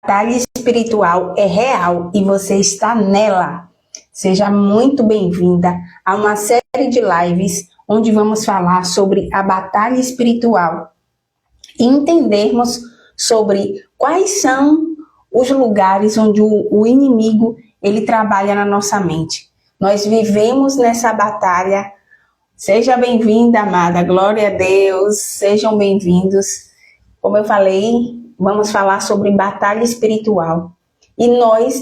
batalha espiritual é real e você está nela. Seja muito bem-vinda a uma série de lives onde vamos falar sobre a batalha espiritual e entendermos sobre quais são os lugares onde o inimigo ele trabalha na nossa mente. Nós vivemos nessa batalha. Seja bem-vinda, amada. Glória a Deus. Sejam bem-vindos. Como eu falei, vamos falar sobre batalha espiritual. E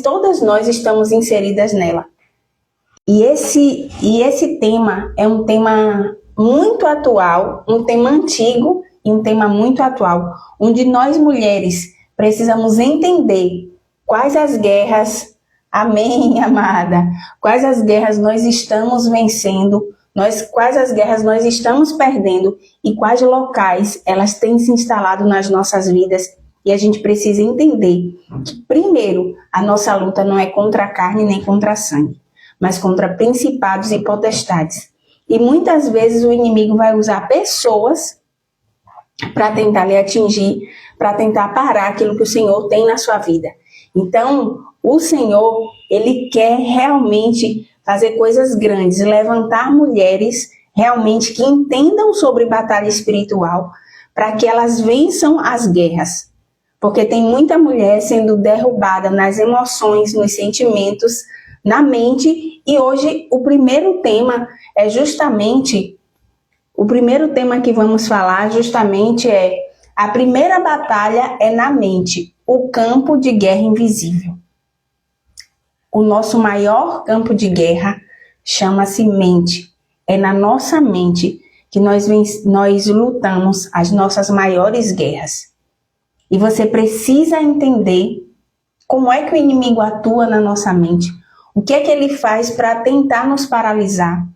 todas nós estamos inseridas nela. E esse tema é um tema muito atual, um tema antigo e um tema muito atual, onde nós mulheres precisamos entender quais as guerras, amém, amada, quais as guerras nós estamos vencendo, quais as guerras nós estamos perdendo e quais locais elas têm se instalado nas nossas vidas. E a gente precisa entender que, primeiro, a nossa luta não é contra a carne nem contra a sangue, mas contra principados e potestades. E muitas vezes o inimigo vai usar pessoas para tentar lhe atingir, para tentar parar aquilo que o Senhor tem na sua vida. Então, o Senhor, Ele quer realmente fazer coisas grandes, levantar mulheres realmente que entendam sobre batalha espiritual, para que elas vençam as guerras. Porque tem muita mulher sendo derrubada nas emoções, nos sentimentos, na mente, e hoje o primeiro tema que vamos falar justamente é a primeira batalha é na mente, o campo de guerra invisível. O nosso maior campo de guerra chama-se mente. É na nossa mente que nós lutamos as nossas maiores guerras. E você precisa entender como é que o inimigo atua na nossa mente. O que é que ele faz para tentar nos paralisar?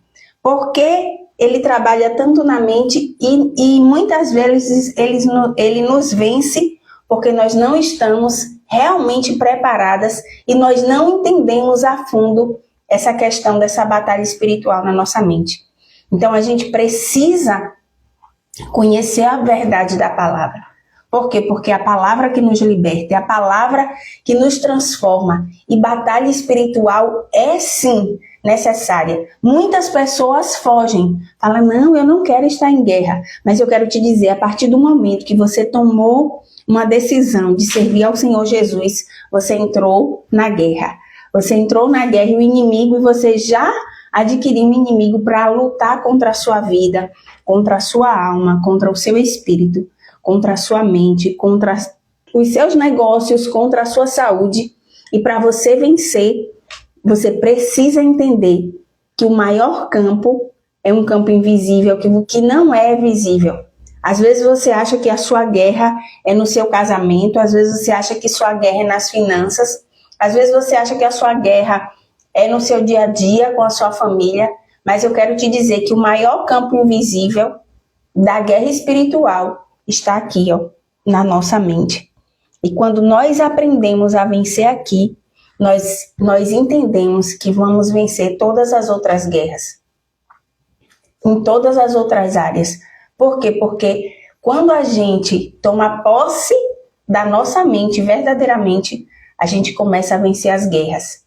Por que ele trabalha tanto na mente e muitas vezes ele nos vence porque nós não estamos realmente preparadas e nós não entendemos a fundo essa questão dessa batalha espiritual na nossa mente. Então a gente precisa conhecer a verdade da palavra. Por quê? Porque é a palavra que nos liberta, é a palavra que nos transforma. E batalha espiritual é sim necessária. Muitas pessoas fogem, falam, não, eu não quero estar em guerra. Mas eu quero te dizer, a partir do momento que você tomou uma decisão de servir ao Senhor Jesus, você entrou na guerra. Você entrou na guerra e o inimigo, e você já adquiriu um inimigo para lutar contra a sua vida, contra a sua alma, contra o seu espírito, contra a sua mente, contra os seus negócios, contra a sua saúde. E para você vencer, você precisa entender que o maior campo é um campo invisível, que não é visível. Às vezes você acha que a sua guerra é no seu casamento, às vezes você acha que sua guerra é nas finanças, às vezes você acha que a sua guerra é no seu dia a dia com a sua família, mas eu quero te dizer que o maior campo invisível da guerra espiritual está aqui, na nossa mente. E quando nós aprendemos a vencer aqui, nós entendemos que vamos vencer todas as outras guerras, em todas as outras áreas. Por quê? Porque quando a gente toma posse da nossa mente verdadeiramente, a gente começa a vencer as guerras.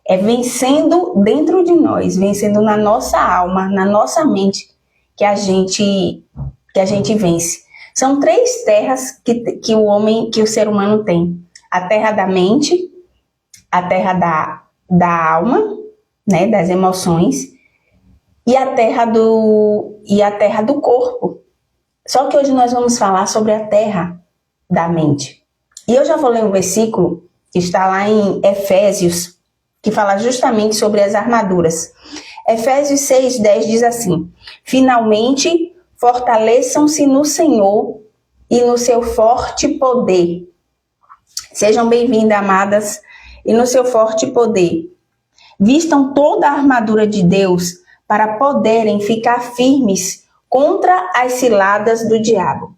É vencendo dentro de nós, vencendo na nossa alma, na nossa mente, que a gente vence. São 3 terras que o ser humano tem. A terra da mente, a terra da alma, né, das emoções, e a terra do corpo. Só que hoje nós vamos falar sobre a terra da mente. E eu já vou ler um versículo que está lá em Efésios, que fala justamente sobre as armaduras. Efésios 6:10 diz assim: finalmente, fortaleçam-se no Senhor e no seu forte poder. Sejam bem-vindas, amadas, e no seu forte poder. Vistam toda a armadura de Deus para poderem ficar firmes contra as ciladas do diabo.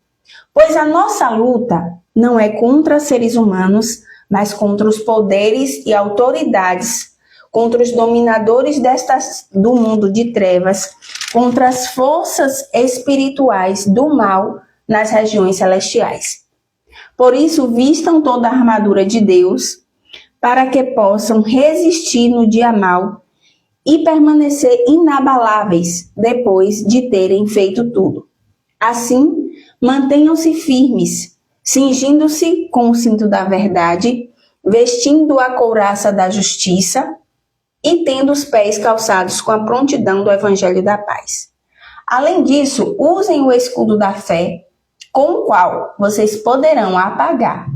Pois a nossa luta não é contra seres humanos, mas contra os poderes e autoridades, contra os dominadores do mundo de trevas, contra as forças espirituais do mal nas regiões celestiais. Por isso, vistam toda a armadura de Deus, para que possam resistir no dia mau e permanecer inabaláveis depois de terem feito tudo. Assim, mantenham-se firmes, cingindo-se com o cinto da verdade, vestindo a couraça da justiça e tendo os pés calçados com a prontidão do evangelho da paz. Além disso, usem o escudo da fé, com o qual vocês poderão apagar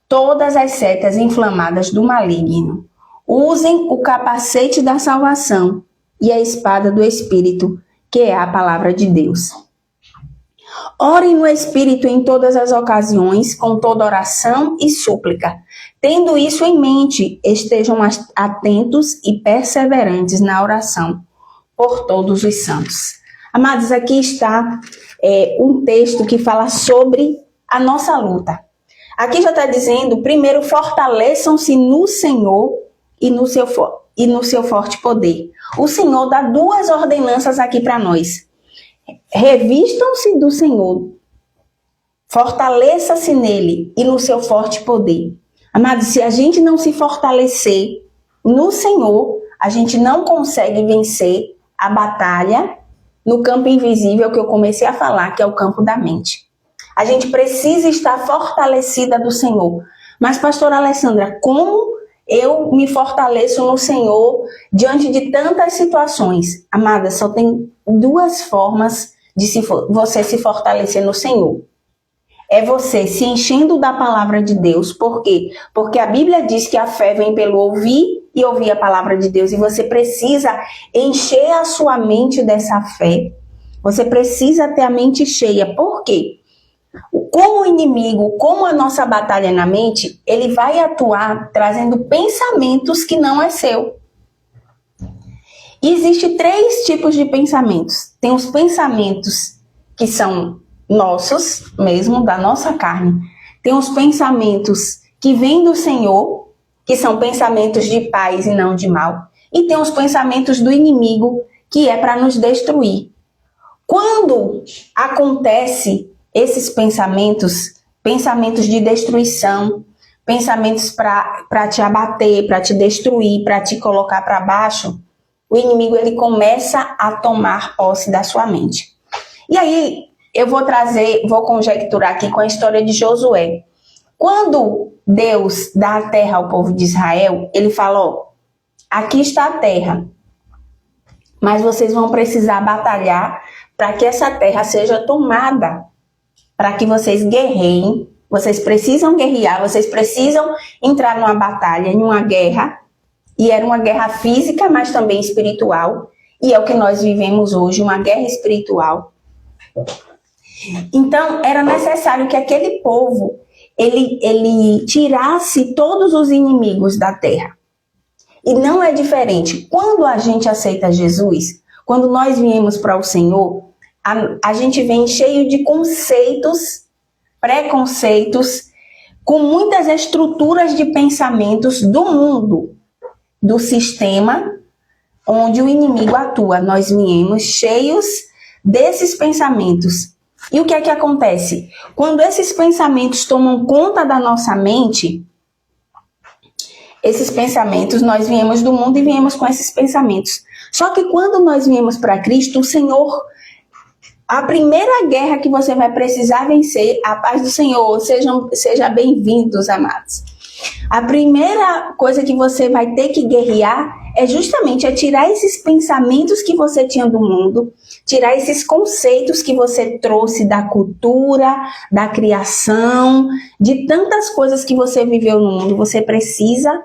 todas as setas inflamadas do maligno. Usem o capacete da salvação e a espada do Espírito, que é a palavra de Deus. Orem no Espírito em todas as ocasiões, com toda oração e súplica. Tendo isso em mente, estejam atentos e perseverantes na oração por todos os santos. Amados, aqui está um texto que fala sobre a nossa luta. Aqui já está dizendo, primeiro, fortaleçam-se no Senhor e no seu forte poder. O Senhor dá duas ordenanças aqui para nós. Revistam-se do Senhor, fortaleça-se nele e no seu forte poder. Amados, se a gente não se fortalecer no Senhor, a gente não consegue vencer a batalha no campo invisível que eu comecei a falar, que é o campo da mente. A gente precisa estar fortalecida do Senhor. Mas, pastora Alessandra, como eu me fortaleço no Senhor diante de tantas situações? Amada, só tem duas formas de você se fortalecer no Senhor. É você se enchendo da palavra de Deus. Por quê? Porque a Bíblia diz que a fé vem pelo ouvir e ouvir a palavra de Deus. E você precisa encher a sua mente dessa fé. Você precisa ter a mente cheia. Por quê? Como o inimigo, como a nossa batalha é na mente, ele vai atuar trazendo pensamentos que não é seu. E existem 3 tipos de pensamentos. Tem os pensamentos que são nossos, mesmo da nossa carne. Tem os pensamentos que vêm do Senhor, que são pensamentos de paz e não de mal. E tem os pensamentos do inimigo, que é para nos destruir. Quando acontece esses pensamentos de destruição, pensamentos para te abater, para te destruir, para te colocar para baixo, o inimigo ele começa a tomar posse da sua mente. E aí eu vou conjecturar aqui com a história de Josué. Quando Deus dá a terra ao povo de Israel, ele fala, ó, aqui está a terra, mas vocês vão precisar batalhar para que essa terra seja tomada, para que vocês guerreiem, vocês precisam guerrear, vocês precisam entrar numa batalha, em uma guerra, e era uma guerra física, mas também espiritual, e é o que nós vivemos hoje, uma guerra espiritual. Então, era necessário que aquele povo, ele tirasse todos os inimigos da terra. E não é diferente. Quando a gente aceita Jesus, quando nós viemos para o Senhor, a gente vem cheio de conceitos, preconceitos, com muitas estruturas de pensamentos do mundo, do sistema onde o inimigo atua. Nós viemos cheios desses pensamentos. E o que é que acontece? Quando esses pensamentos tomam conta da nossa mente, esses pensamentos, nós viemos do mundo e viemos com esses pensamentos. Só que quando nós viemos para Cristo, o Senhor, a primeira guerra que você vai precisar vencer, a paz do Senhor, sejam bem-vindos, amados. A primeira coisa que você vai ter que guerrear é justamente tirar esses pensamentos que você tinha do mundo, tirar esses conceitos que você trouxe da cultura, da criação, de tantas coisas que você viveu no mundo. Você precisa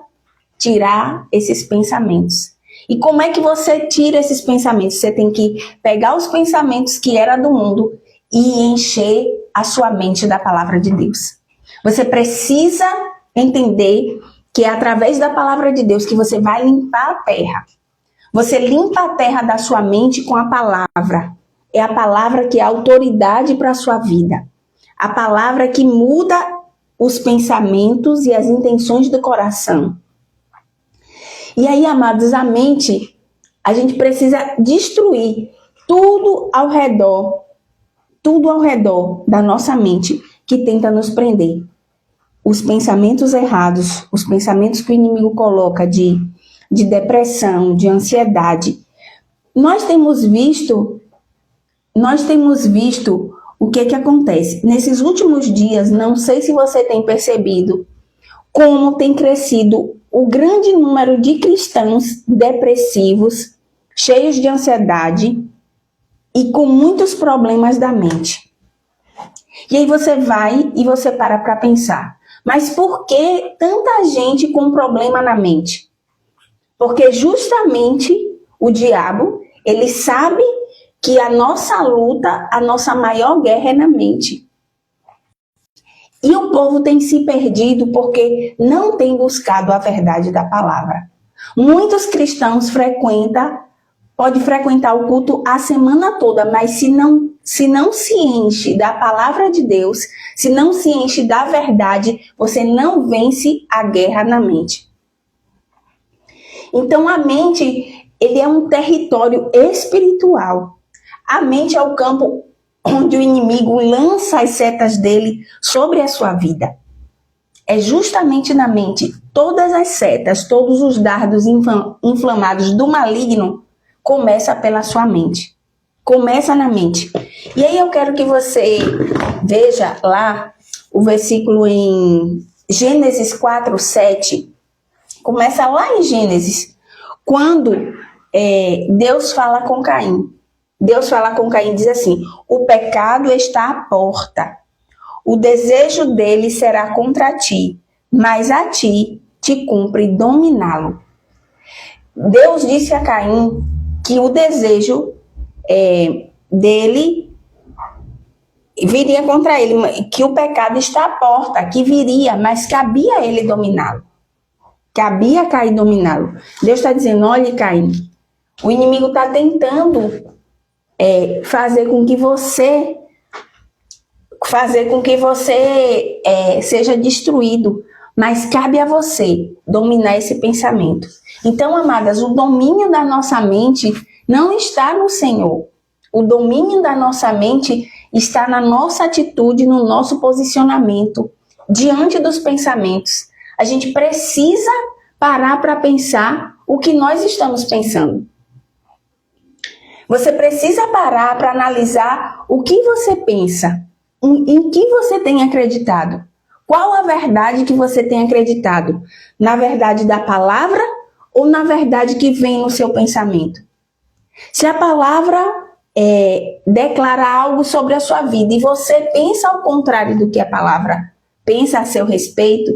tirar esses pensamentos. E como é que você tira esses pensamentos? Você tem que pegar os pensamentos que eram do mundo e encher a sua mente da palavra de Deus. Você precisa entender que é através da palavra de Deus que você vai limpar a terra. Você limpa a terra da sua mente com a palavra. É a palavra que é autoridade para a sua vida. A palavra que muda os pensamentos e as intenções do coração. E aí, amados, a mente, a gente precisa destruir tudo ao redor da nossa mente que tenta nos prender. os pensamentos errados, os pensamentos que o inimigo coloca de depressão, de ansiedade, nós temos visto o que acontece. Nesses últimos dias, não sei se você tem percebido como tem crescido o grande número de cristãos depressivos, cheios de ansiedade e com muitos problemas da mente. E aí você vai e você para pensar, mas por que tanta gente com problema na mente? Porque justamente o diabo, ele sabe que a nossa luta, a nossa maior guerra é na mente. E o povo tem se perdido porque não tem buscado a verdade da palavra. Muitos cristãos pode frequentar o culto a semana toda, mas se não se enche da palavra de Deus, se não se enche da verdade, você não vence a guerra na mente. Então a mente, ele é um território espiritual. A mente é o campo onde o inimigo lança as setas dele sobre a sua vida. É justamente na mente, todas as setas, todos os dardos inflamados do maligno, começa pela sua mente. Começa na mente. E aí eu quero que você veja lá o versículo em Gênesis 4:7. Começa lá em Gênesis, quando Deus fala com Caim. Deus fala com Caim e diz assim: o pecado está à porta. O desejo dele será contra ti, mas a ti te cumpre dominá-lo. Deus disse a Caim que o desejo dele viria contra ele, que o pecado está à porta, que viria, mas cabia a ele dominá-lo. Cabia a Caim dominá-lo. Deus está dizendo: olha, Caim, o inimigo está tentando fazer com que você seja destruído, mas cabe a você dominar esse pensamento. Então, amadas, o domínio da nossa mente não está no Senhor. O domínio da nossa mente está na nossa atitude, no nosso posicionamento diante dos pensamentos. A gente precisa parar para pensar o que nós estamos pensando. Você precisa parar para analisar o que você pensa, em que você tem acreditado. Qual a verdade que você tem acreditado? Na verdade da palavra ou na verdade que vem no seu pensamento? Se a palavra declara algo sobre a sua vida e você pensa ao contrário do que a palavra pensa a seu respeito,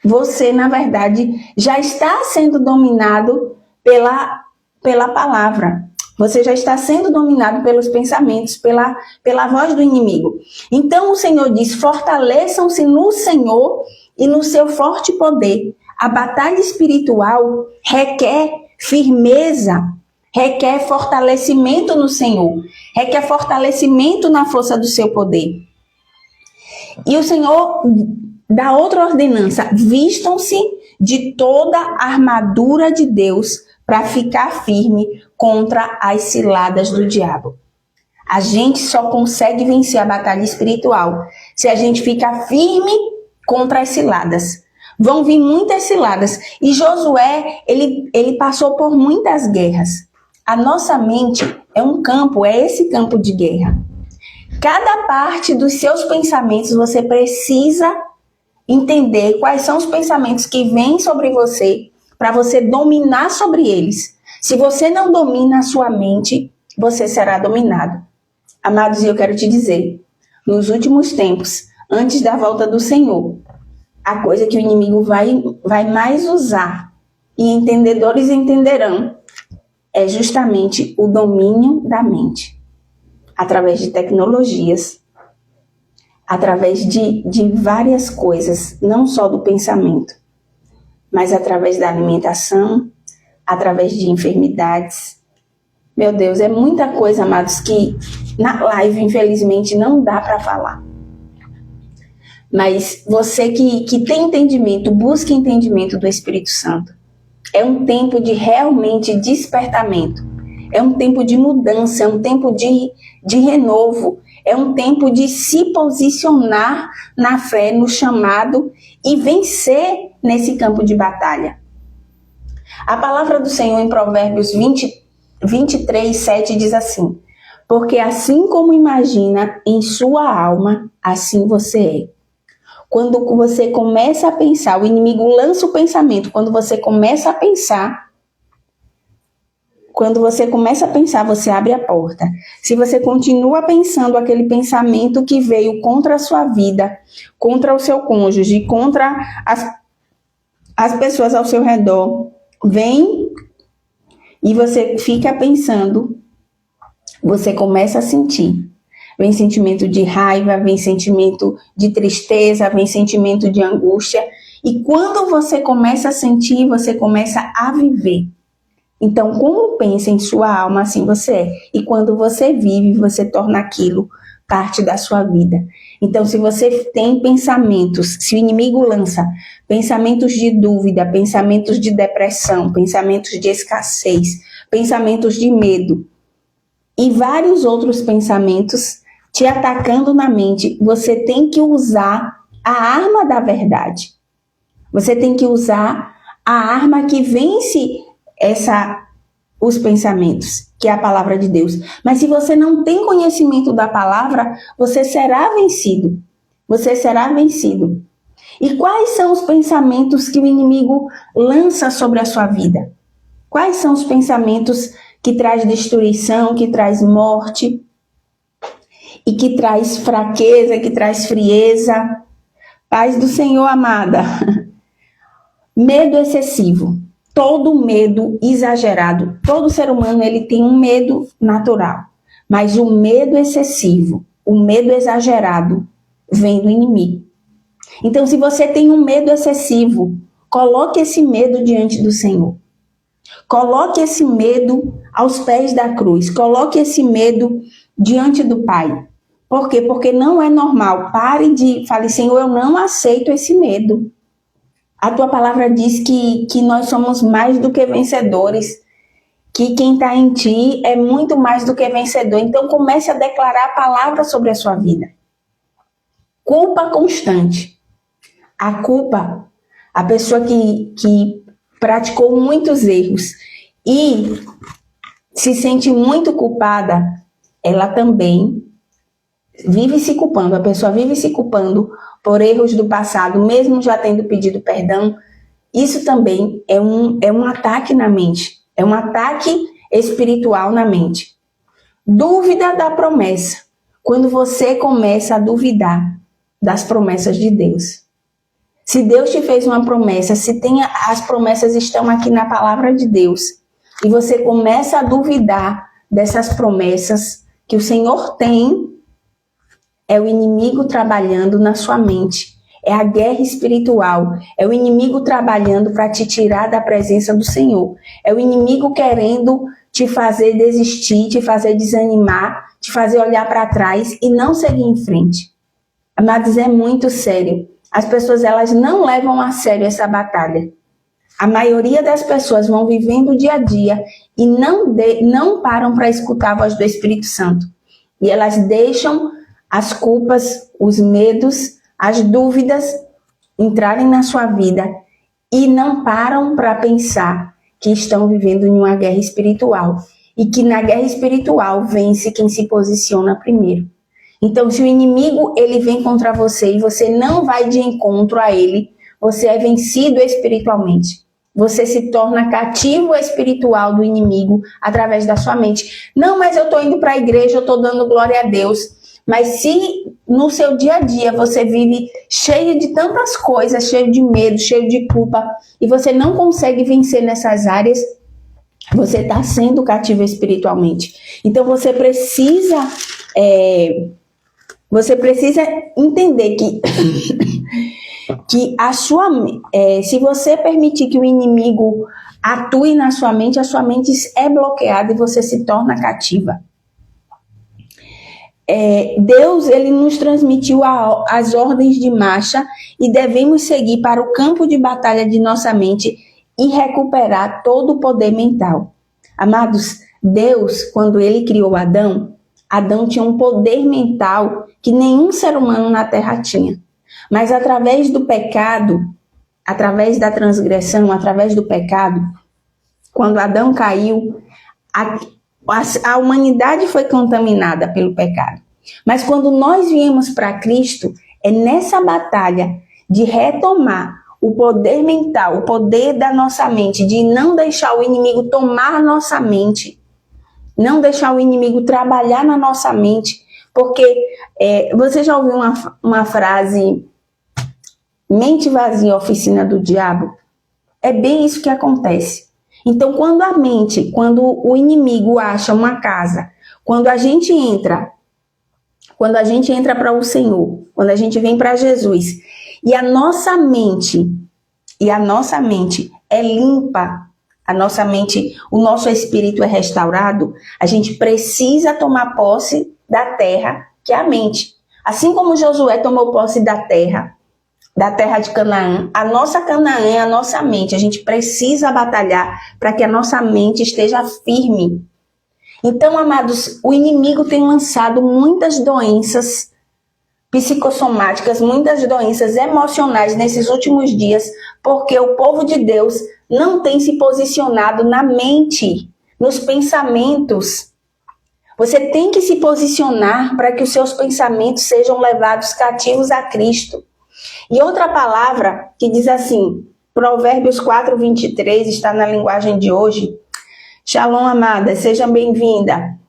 você, na verdade, já está sendo dominado pela palavra. Você já está sendo dominado pelos pensamentos, pela voz do inimigo. Então o Senhor diz: fortaleçam-se no Senhor e no seu forte poder. A batalha espiritual requer firmeza, requer fortalecimento no Senhor, requer fortalecimento na força do seu poder. E o Senhor dá outra ordenança: vistam-se de toda a armadura de Deus para ficar firme contra as ciladas do diabo. A gente só consegue vencer a batalha espiritual se a gente ficar firme contra as ciladas. Vão vir muitas ciladas. E Josué, ele passou por muitas guerras. A nossa mente é um campo, é esse campo de guerra. Cada parte dos seus pensamentos você precisa entender quais são os pensamentos que vêm sobre você para você dominar sobre eles. Se você não domina a sua mente, você será dominado. Amados, eu quero te dizer, nos últimos tempos, antes da volta do Senhor, a coisa que o inimigo vai mais usar, e entendedores entenderão, é justamente o domínio da mente. Através de tecnologias, através de várias coisas, não só do pensamento, mas através da alimentação, através de enfermidades. Meu Deus, é muita coisa, amados, que na live, infelizmente, não dá para falar. Mas você que tem entendimento, busque entendimento do Espírito Santo. É um tempo de realmente despertamento. É um tempo de mudança, é um tempo de renovo. é um tempo de se posicionar na fé, no chamado e vencer nesse campo de batalha. A palavra do Senhor em Provérbios 23, 7 diz assim: porque assim como imagina em sua alma, assim você é. Quando você começa a pensar, o inimigo lança o pensamento. Quando você começa a pensar, você abre a porta. Se você continua pensando aquele pensamento que veio contra a sua vida, contra o seu cônjuge, contra as pessoas ao seu redor, vem e você fica pensando, você começa a sentir. Vem sentimento de raiva, vem sentimento de tristeza, vem sentimento de angústia. E quando você começa a sentir, você começa a viver. Então, como pensa em sua alma, assim você é. E quando você vive, você torna aquilo parte da sua vida. Então, se você tem pensamentos, se o inimigo lança pensamentos de dúvida, pensamentos de depressão, pensamentos de escassez, pensamentos de medo e vários outros pensamentos te atacando na mente, você tem que usar a arma da verdade. Você tem que usar a arma que vence os pensamentos, que é a palavra de Deus. Mas se você não tem conhecimento da palavra, você será vencido. Você será vencido. E quais são os pensamentos que o inimigo lança sobre a sua vida? Quais são os pensamentos que traz destruição, que traz morte, e que traz fraqueza, que traz frieza? Paz do Senhor, amada. Medo excessivo. Todo medo exagerado. Todo ser humano ele tem um medo natural. Mas o medo excessivo, o medo exagerado, vem do inimigo. Então, se você tem um medo excessivo, coloque esse medo diante do Senhor. Coloque esse medo aos pés da cruz. Coloque esse medo diante do Pai. Por quê? Porque não é normal. Fale, Senhor, eu não aceito esse medo. A tua palavra diz que nós somos mais do que vencedores, que quem está em ti é muito mais do que vencedor. Então comece a declarar a palavra sobre a sua vida. Culpa constante. A culpa, a pessoa que praticou muitos erros e se sente muito culpada, ela também vive se culpando. A pessoa vive se culpando por erros do passado, mesmo já tendo pedido perdão. Isso também é um ataque na mente. É um ataque espiritual na mente. Dúvida da promessa. Quando você começa a duvidar das promessas de Deus. Se Deus te fez uma promessa, as promessas estão aqui na palavra de Deus, e você começa a duvidar dessas promessas que o Senhor tem, é o inimigo trabalhando na sua mente. É a guerra espiritual. É o inimigo trabalhando para te tirar da presença do Senhor. É o inimigo querendo te fazer desistir, te fazer desanimar, te fazer olhar para trás e não seguir em frente. Amados, é muito sério. As pessoas elas não levam a sério essa batalha. A maioria das pessoas vão vivendo o dia a dia e não param para escutar a voz do Espírito Santo. E elas deixam as culpas, os medos, as dúvidas entrarem na sua vida e não param para pensar que estão vivendo em uma guerra espiritual e que na guerra espiritual vence quem se posiciona primeiro. Então, se o inimigo ele vem contra você e você não vai de encontro a ele, você é vencido espiritualmente. Você se torna cativo espiritual do inimigo através da sua mente. Não, mas eu estou indo para a igreja, eu estou dando glória a Deus. Mas se no seu dia a dia você vive cheio de tantas coisas, cheio de medo, cheio de culpa, e você não consegue vencer nessas áreas, você está sendo cativo espiritualmente. Então você precisa entender que se você permitir que o inimigo atue na sua mente, a sua mente é bloqueada e você se torna cativa. Deus ele nos transmitiu as ordens de marcha e devemos seguir para o campo de batalha de nossa mente e recuperar todo o poder mental. Amados, Deus, quando ele criou Adão, Adão tinha um poder mental que nenhum ser humano na Terra tinha. Mas através do pecado, através da transgressão, através do pecado, quando Adão caiu, a humanidade foi contaminada pelo pecado. Mas quando nós viemos para Cristo, é nessa batalha de retomar o poder mental, o poder da nossa mente, de não deixar o inimigo tomar nossa mente, não deixar o inimigo trabalhar na nossa mente, porque você já ouviu uma frase, mente vazia, oficina do diabo? É bem isso que acontece. Então, quando o inimigo acha uma casa, quando a gente entra para o Senhor, quando a gente vem para Jesus, e a nossa mente é limpa, o nosso espírito é restaurado, a gente precisa tomar posse da terra, que é a mente. Assim como Josué tomou posse da terra de Canaã, a nossa Canaã é a nossa mente. A gente precisa batalhar para que a nossa mente esteja firme. Então, amados, o inimigo tem lançado muitas doenças psicossomáticas, muitas doenças emocionais nesses últimos dias, porque o povo de Deus não tem se posicionado na mente, nos pensamentos. Você tem que se posicionar para que os seus pensamentos sejam levados cativos a Cristo. E outra palavra que diz assim, Provérbios 4:23, está na linguagem de hoje. Shalom, amada, seja bem-vinda.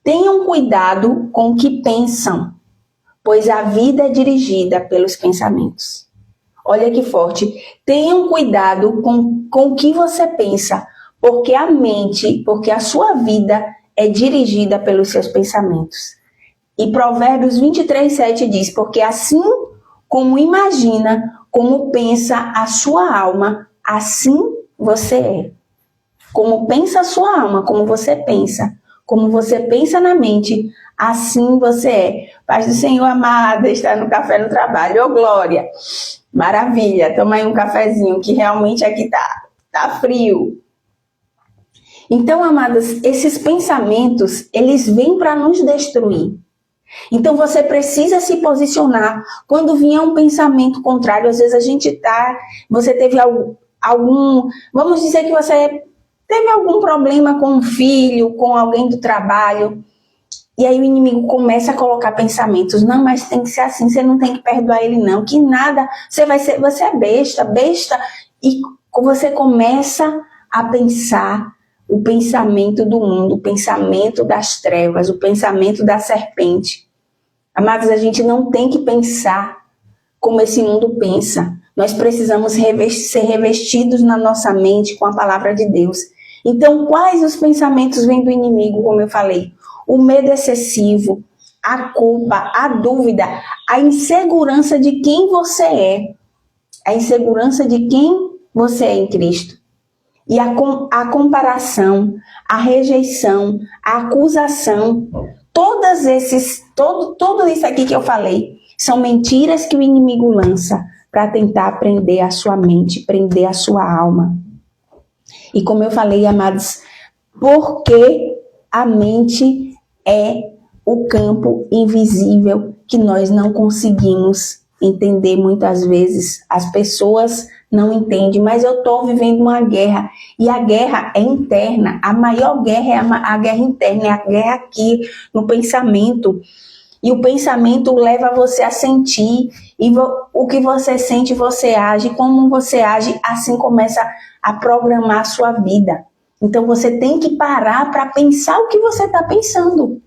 Tenham cuidado com o que pensam, pois a vida é dirigida pelos pensamentos. Olha que forte. Tenham cuidado com o que você pensa, porque a sua vida é dirigida pelos seus pensamentos. E Provérbios 23:7 diz, porque assim como imagina, como pensa a sua alma, assim você é. Como pensa a sua alma, como você pensa na mente, assim você é. Paz do Senhor, amada, está no café no trabalho. Ô, Glória! Maravilha! Toma aí um cafezinho, que realmente aqui tá frio. Então, amadas, esses pensamentos, eles vêm para nos destruir. Então você precisa se posicionar quando vier um pensamento contrário. Às vezes você teve vamos dizer que você teve algum problema com um filho, com alguém do trabalho, e aí o inimigo começa a colocar pensamentos, não, mas tem que ser assim, você não tem que perdoar ele não, que nada, você é besta, e você começa a pensar o pensamento do mundo, o pensamento das trevas, o pensamento da serpente. Amados, a gente não tem que pensar como esse mundo pensa. Nós precisamos ser revestidos na nossa mente com a palavra de Deus. Então, quais os pensamentos vêm do inimigo, como eu falei? O medo excessivo, a culpa, a dúvida, a insegurança de quem você é. A insegurança de quem você é em Cristo. E a comparação, a rejeição, a acusação, tudo isso aqui que eu falei, são mentiras que o inimigo lança para tentar prender a sua mente, prender a sua alma. E como eu falei, amados, porque a mente é o campo invisível que nós não conseguimos entender muitas vezes. As pessoas não entendem, mas eu estou vivendo uma guerra, e a guerra é interna. A maior guerra é a guerra interna, é a guerra aqui no pensamento. E o pensamento leva você a sentir, e o que você sente, você age, como você age, assim começa a programar a sua vida. Então você tem que parar para pensar o que você está pensando.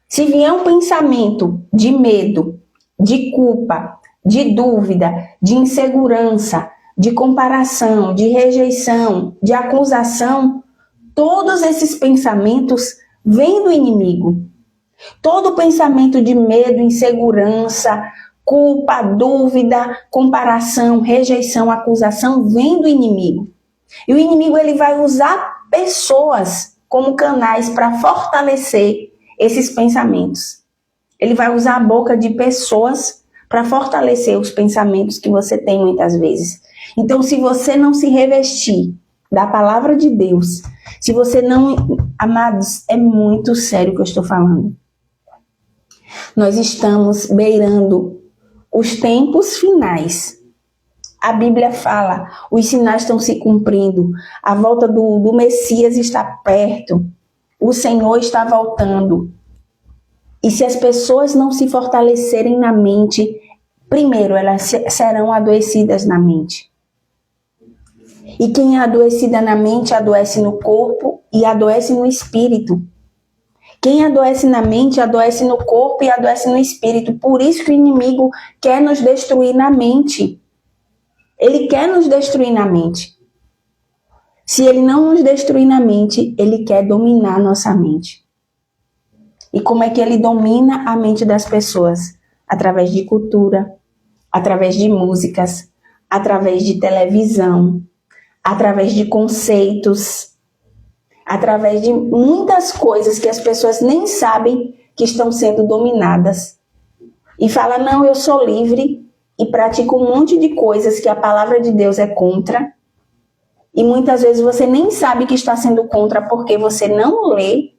Se vier um pensamento de medo, de culpa, de dúvida, de insegurança, de comparação, de rejeição, de acusação, todos esses pensamentos vêm do inimigo. Todo pensamento de medo, insegurança, culpa, dúvida, comparação, rejeição, acusação vem do inimigo. E o inimigo ele vai usar pessoas como canais para fortalecer esses pensamentos. Ele vai usar a boca de pessoas para fortalecer os pensamentos que você tem muitas vezes. Então, se você não se revestir da palavra de Deus, se você não... Amados, é muito sério o que eu estou falando. Nós estamos beirando os tempos finais. A Bíblia fala, os sinais estão se cumprindo, a volta do Messias está perto, o Senhor está voltando. E se as pessoas não se fortalecerem na mente, primeiro elas serão adoecidas na mente. E quem é adoecida na mente, adoece no corpo e adoece no espírito. Quem adoece na mente, adoece no corpo e adoece no espírito. Por isso que o inimigo quer nos destruir na mente. Ele quer nos destruir na mente. Se ele não nos destruir na mente, ele quer dominar nossa mente. E como é que ele domina a mente das pessoas? Através de cultura, através de músicas, através de televisão, através de conceitos, através de muitas coisas que as pessoas nem sabem que estão sendo dominadas. E fala, não, eu sou livre, e pratico um monte de coisas que a palavra de Deus é contra. E muitas vezes você nem sabe que está sendo contra porque você não lê.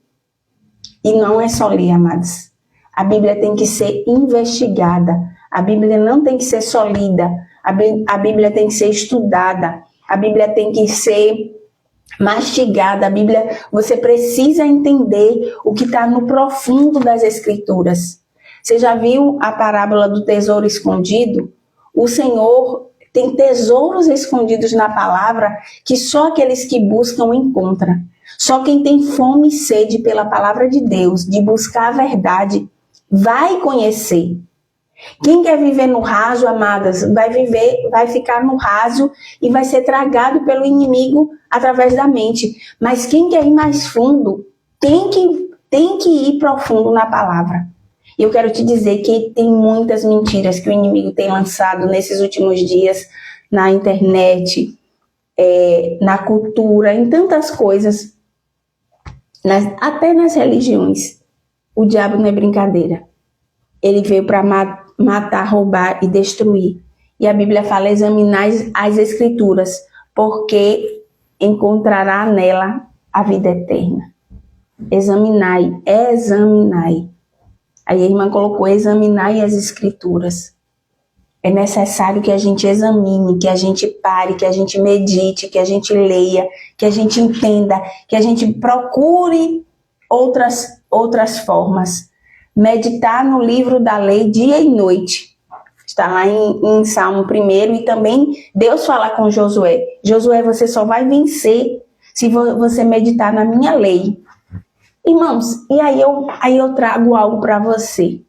E não é só ler, amados. A Bíblia tem que ser investigada. A Bíblia não tem que ser só lida. A Bíblia tem que ser estudada. A Bíblia tem que ser mastigada. A Bíblia, você precisa entender o que está no profundo das Escrituras. Você já viu a parábola do tesouro escondido? O Senhor tem tesouros escondidos na palavra que só aqueles que buscam encontram. Só quem tem fome e sede pela palavra de Deus, de buscar a verdade, vai conhecer. Quem quer viver no raso, amadas, vai ficar no raso e vai ser tragado pelo inimigo através da mente. Mas quem quer ir mais fundo, tem que ir profundo na palavra. E eu quero te dizer que tem muitas mentiras que o inimigo tem lançado nesses últimos dias na internet, na cultura, em tantas coisas, até nas religiões. O diabo não é brincadeira. Ele veio para matar, roubar e destruir. E a Bíblia fala, examinai as Escrituras, porque encontrará nela a vida eterna. Examinai. Aí a irmã colocou, examinai as Escrituras. É necessário que a gente examine, que a gente pare, que a gente medite, que a gente leia, que a gente entenda, que a gente procure outras formas. Meditar no livro da lei dia e noite. Está lá em Salmo 1, e também Deus fala com Josué. Josué, você só vai vencer se você meditar na minha lei. Irmãos, e aí eu trago algo para você.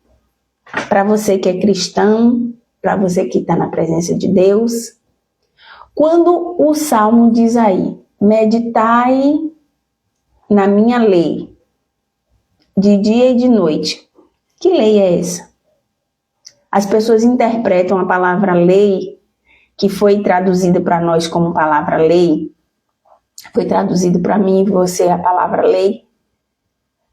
Para você que é cristão, para você que está na presença de Deus. Quando o Salmo diz aí, meditai na minha lei, de dia e de noite. Que lei é essa? As pessoas interpretam a palavra lei, que foi traduzida para nós como palavra lei, foi traduzido para mim e você a palavra lei.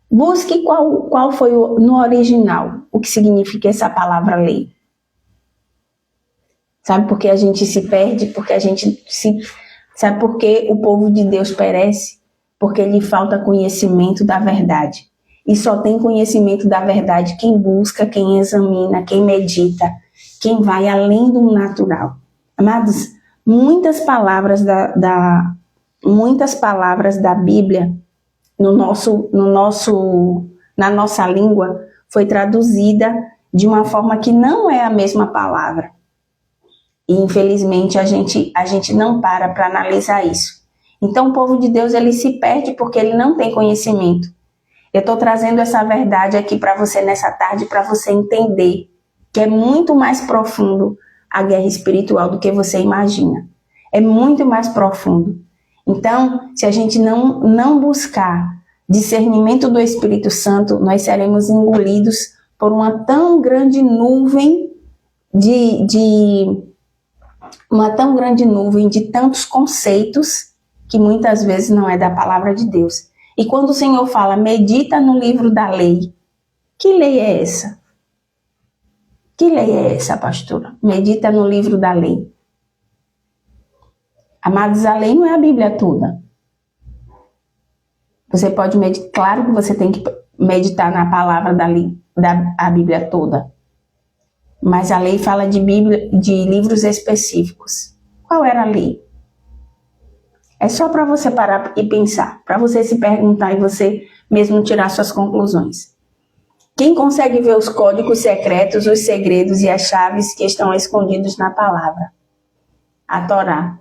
Busque qual foi no original, o que significa essa palavra lei. Sabe por que a gente se perde? Sabe por que o povo de Deus perece? Porque lhe falta conhecimento da verdade. E só tem conhecimento da verdade quem busca, quem examina, quem medita, quem vai além do natural. Amados, muitas palavras da Bíblia na nossa língua foi traduzida de uma forma que não é a mesma palavra. E infelizmente a gente não para analisar isso. Então o povo de Deus ele se perde porque ele não tem conhecimento. Eu estou trazendo essa verdade aqui para você nessa tarde, para você entender que é muito mais profundo a guerra espiritual do que você imagina. É muito mais profundo. Então, se a gente não buscar discernimento do Espírito Santo, nós seremos engolidos por uma tão grande nuvem de tantos conceitos que muitas vezes não é da palavra de Deus. E quando o Senhor fala, medita no livro da lei, que lei é essa? Que lei é essa, pastora? Medita no livro da lei. Amados, a lei não é a Bíblia toda. Você pode meditar, claro que você tem que meditar na palavra da Bíblia toda. Mas a lei fala de livros específicos. Qual era a lei? É só para você parar e pensar, para você se perguntar e você mesmo tirar suas conclusões. Quem consegue ver os códigos secretos, os segredos e as chaves que estão escondidos na palavra? A Torá.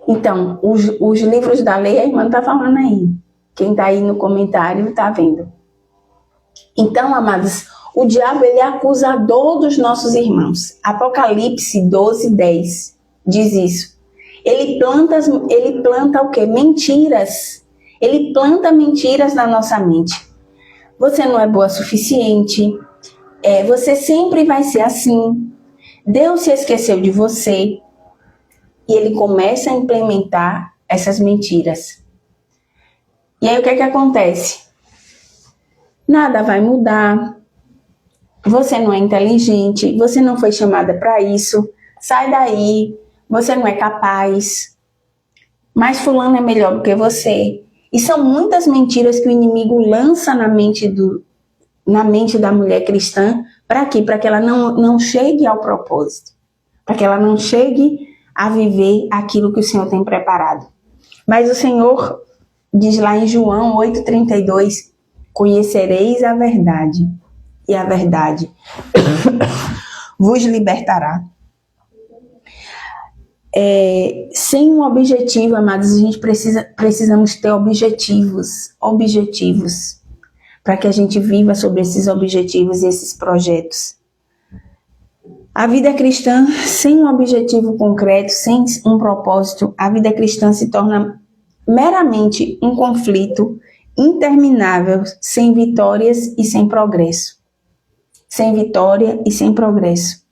Então, os livros da lei, a irmã está falando aí. Quem está aí no comentário está vendo. Então, amados, o diabo ele é acusador dos nossos irmãos. Apocalipse 12:10 diz isso. Ele planta o quê? Mentiras. Ele planta mentiras na nossa mente. Você não é boa o suficiente. Você sempre vai ser assim. Deus se esqueceu de você. E ele começa a implementar essas mentiras. E aí o que é que acontece? Nada vai mudar. Você não é inteligente. Você não foi chamada para isso. Sai daí. Você não é capaz. Mas fulano é melhor do que você. E são muitas mentiras que o inimigo lança na mente da mulher cristã. Para quê? Para que ela não chegue ao propósito. Para que ela não chegue a viver aquilo que o Senhor tem preparado. Mas o Senhor diz lá em João 8:32, conhecereis a verdade, e a verdade vos libertará. Sem um objetivo, amados, a gente precisamos ter objetivos, para que a gente viva sobre esses objetivos e esses projetos. A vida cristã, sem um objetivo concreto, sem um propósito, a vida cristã se torna meramente um conflito interminável, sem vitórias e sem progresso. Sem vitória e sem progresso.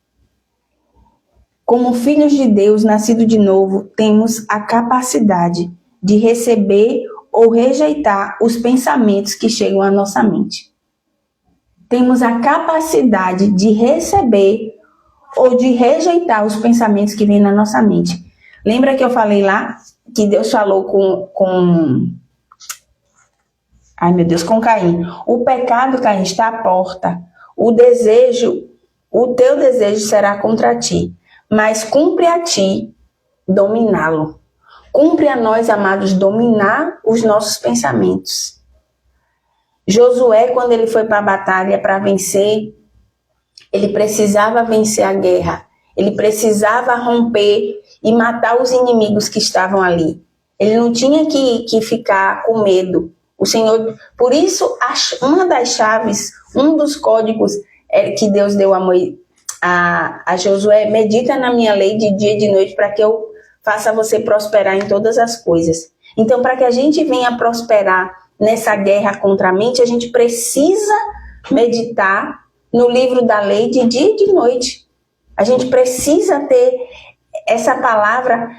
Como filhos de Deus, nascidos de novo, temos a capacidade de receber ou rejeitar os pensamentos que chegam à nossa mente. Temos a capacidade de receber ou de rejeitar os pensamentos que vêm na nossa mente. Lembra que eu falei lá que Deus falou com Caim. O pecado, Caim, está à porta. O teu desejo será contra ti, mas cumpre a ti dominá-lo. Cumpre a nós, amados, dominar os nossos pensamentos. Josué, quando ele foi para a batalha para vencer, ele precisava vencer a guerra. Ele precisava romper e matar os inimigos que estavam ali. Ele não tinha que ficar com medo. O Senhor, por isso, uma das chaves, um dos códigos que Deus deu a Josué, medita na minha lei de dia e de noite para que eu faça você prosperar em todas as coisas. Então, para que a gente venha prosperar nessa guerra contra a mente, a gente precisa meditar no livro da lei de dia e de noite. A gente precisa ter essa palavra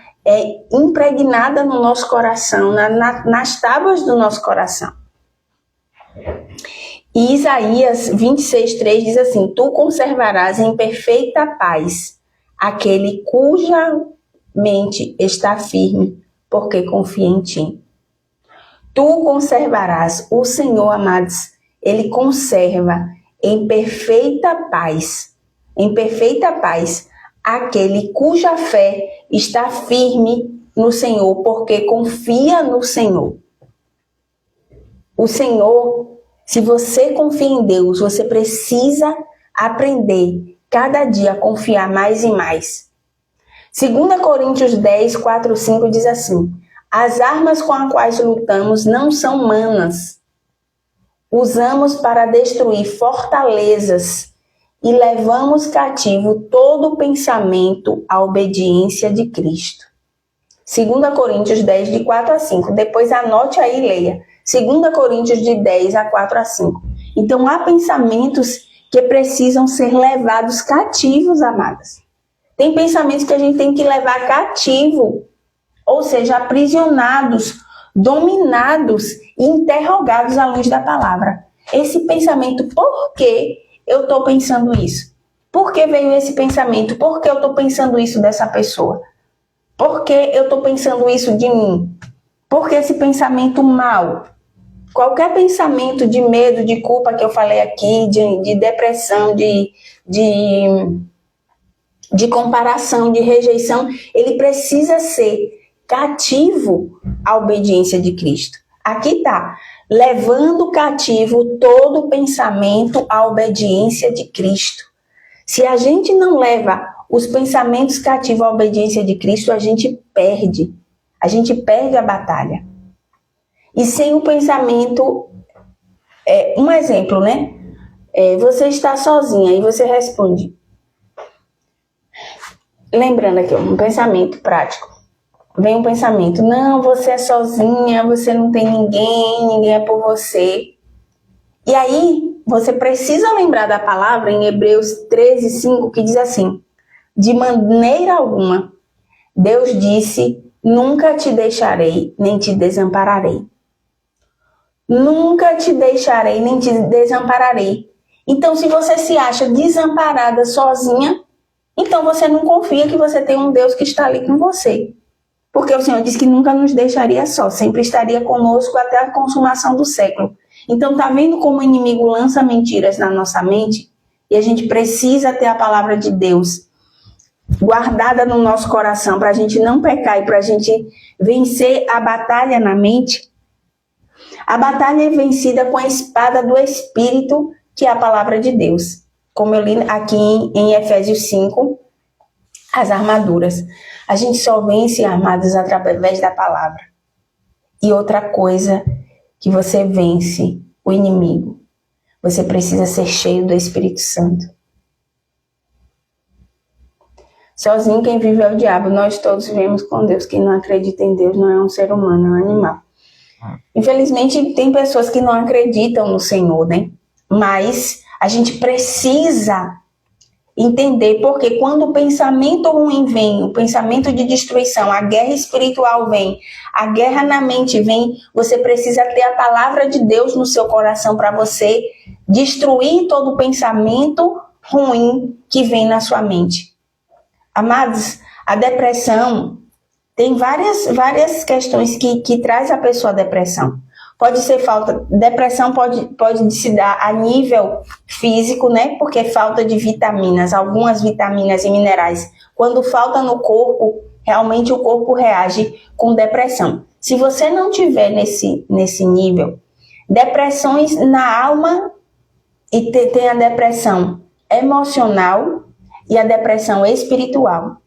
impregnada no nosso coração, nas tábuas do nosso coração. E Isaías 26:3 diz assim: tu conservarás em perfeita paz aquele cuja mente está firme, porque confia em ti. Tu conservarás, o Senhor, amados, ele conserva em perfeita paz, aquele cuja fé está firme no Senhor, porque confia no Senhor. O Senhor, se você confia em Deus, você precisa aprender cada dia a confiar mais e mais. 2 Coríntios 10:4-5 diz assim: as armas com as quais lutamos não são humanas. Usamos para destruir fortalezas e levamos cativo todo pensamento à obediência de Cristo. 2 Coríntios 10, de 4-5. Depois anote aí e leia. 2 Coríntios de 10 a 4-5. Então, há pensamentos que precisam ser levados cativos, amadas. Tem pensamentos que a gente tem que levar cativo, ou seja, aprisionados, dominados e interrogados à luz da palavra. Esse pensamento, por que eu estou pensando isso? Por que veio esse pensamento? Por que eu estou pensando isso dessa pessoa? Por que eu estou pensando isso de mim? Por que esse pensamento mal? Qualquer pensamento de medo, de culpa que eu falei aqui, de depressão, de comparação, de rejeição, ele precisa ser cativo à obediência de Cristo. Aqui está, levando cativo todo pensamento à obediência de Cristo. Se a gente não leva os pensamentos cativos à obediência de Cristo, a gente perde a batalha. E sem o pensamento, um exemplo, né? Você está sozinha e você responde. Lembrando aqui, um pensamento prático. Vem um pensamento, não, você é sozinha, você não tem ninguém é por você. E aí, você precisa lembrar da palavra em Hebreus 13:5, que diz assim, de maneira alguma, Deus disse, nunca te deixarei, nem te desampararei. Nunca te deixarei, nem te desampararei. Então, se você se acha desamparada, sozinha, então você não confia que você tem um Deus que está ali com você. Porque o Senhor disse que nunca nos deixaria só, sempre estaria conosco até a consumação do século. Então, tá vendo como o inimigo lança mentiras na nossa mente? E a gente precisa ter a palavra de Deus guardada no nosso coração para a gente não pecar e para a gente vencer a batalha na mente. A batalha é vencida com a espada do Espírito, que é a palavra de Deus. Como eu li aqui em Efésios 5, as armaduras. A gente só vence armados através da palavra. E outra coisa que você vence o inimigo. Você precisa ser cheio do Espírito Santo. Sozinho quem vive é o diabo. Nós todos vivemos com Deus. Quem não acredita em Deus não é um ser humano, é um animal. Infelizmente, tem pessoas que não acreditam no Senhor, né? Mas a gente precisa entender, porque quando o pensamento ruim vem, o pensamento de destruição, a guerra espiritual vem, a guerra na mente vem, você precisa ter a palavra de Deus no seu coração para você destruir todo o pensamento ruim que vem na sua mente. Amados, a depressão tem várias questões que traz a pessoa à depressão. Pode ser depressão pode se dar a nível físico, né? Porque é falta de vitaminas, algumas vitaminas e minerais. Quando falta no corpo, realmente o corpo reage com depressão. Se você não tiver nesse nível, depressões na alma, e tem a depressão emocional e a depressão espiritual.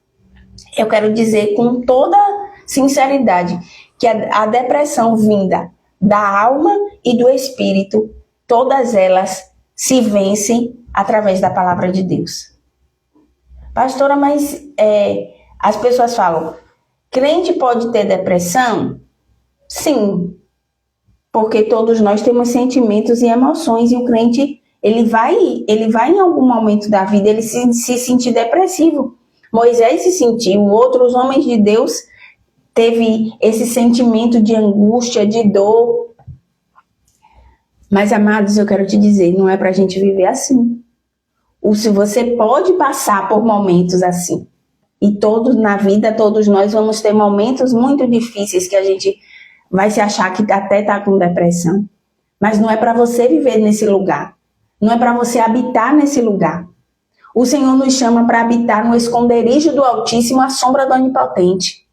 Eu quero dizer com toda sinceridade que a depressão vinda da alma e do espírito, todas elas se vencem através da palavra de Deus. Pastora, mas as pessoas falam, crente pode ter depressão? Sim, porque todos nós temos sentimentos e emoções, e o crente, ele vai em algum momento da vida, ele se sentir depressivo. Moisés se sentiu, outros homens de Deus teve esse sentimento de angústia, de dor. Mas, amados, eu quero te dizer, não é para a gente viver assim. Se você pode passar por momentos assim. E na vida, todos nós vamos ter momentos muito difíceis que a gente vai se achar que até está com depressão. Mas não é para você viver nesse lugar. Não é para você habitar nesse lugar. O Senhor nos chama para habitar no esconderijo do Altíssimo, à sombra do Onipotente.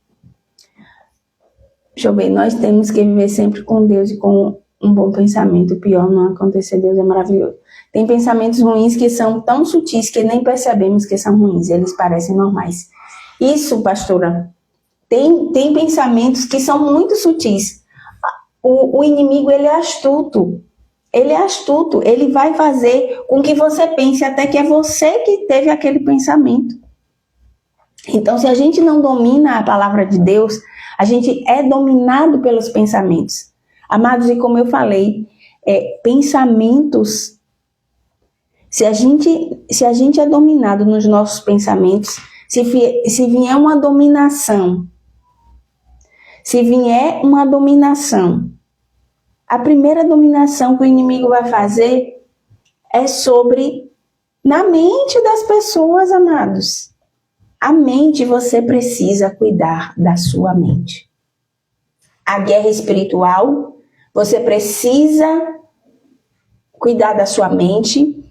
Deixa eu ver, nós temos que viver sempre com Deus e com um bom pensamento. O pior não acontecer, Deus é maravilhoso. Tem pensamentos ruins que são tão sutis que nem percebemos que são ruins, eles parecem normais. Isso, pastora, tem pensamentos que são muito sutis. O inimigo, ele é astuto. Ele vai fazer com que você pense até que é você que teve aquele pensamento. Então, se a gente não domina a palavra de Deus, a gente é dominado pelos pensamentos. Amados, e como eu falei, pensamentos, se a gente é dominado nos nossos pensamentos, se vier uma dominação, a primeira dominação que o inimigo vai fazer é na mente das pessoas, amados. A mente, você precisa cuidar da sua mente. A guerra espiritual, você precisa cuidar da sua mente,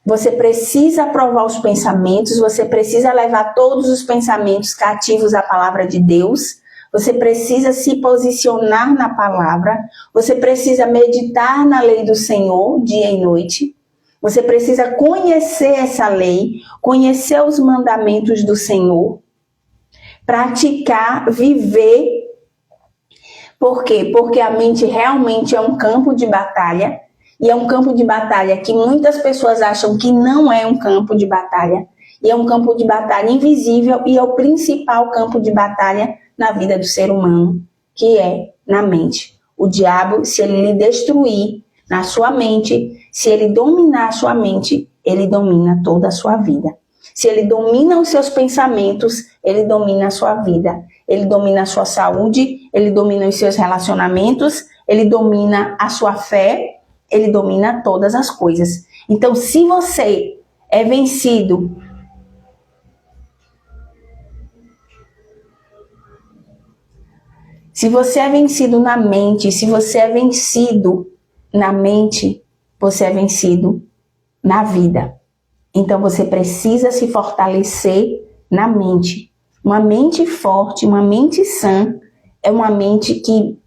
você precisa aprovar os pensamentos, você precisa levar todos os pensamentos cativos à palavra de Deus, você precisa se posicionar na palavra, você precisa meditar na lei do Senhor dia e noite, você precisa conhecer essa lei, conhecer os mandamentos do Senhor, praticar, viver. Por quê? Porque a mente realmente é um campo de batalha, e é um campo de batalha que muitas pessoas acham que não é um campo de batalha, e é um campo de batalha invisível, e é o principal campo de batalha na vida do ser humano, que é na mente. O diabo, se ele lhe destruir na sua mente, se ele dominar a sua mente, ele domina toda a sua vida. Se ele domina os seus pensamentos, ele domina a sua vida. Ele domina a sua saúde, ele domina os seus relacionamentos, ele domina a sua fé, ele domina todas as coisas. Então, se você é vencido na mente, se você é vencido na mente, você é vencido na vida. Então, você precisa se fortalecer na mente. Uma mente forte, uma mente sã, é uma mente que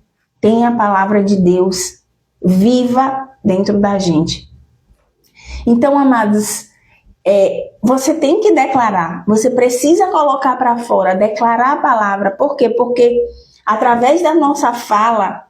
tem a palavra de Deus viva dentro da gente. Então, amados, você tem que declarar, você precisa colocar para fora, declarar a palavra. Por quê? Porque através da nossa fala,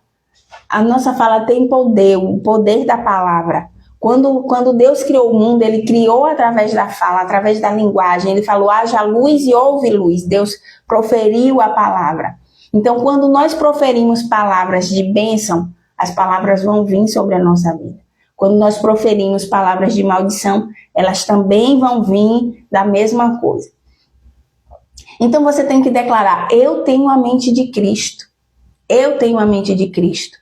a nossa fala tem poder, o poder da palavra. Quando Deus criou o mundo, ele criou através da fala, através da linguagem. Ele falou, haja luz e houve luz. Deus proferiu a palavra. Então, quando nós proferimos palavras de bênção, as palavras vão vir sobre a nossa vida. Quando nós proferimos palavras de maldição, elas também vão vir da mesma coisa. Então, você tem que declarar, eu tenho a mente de Cristo. Eu tenho a mente de Cristo.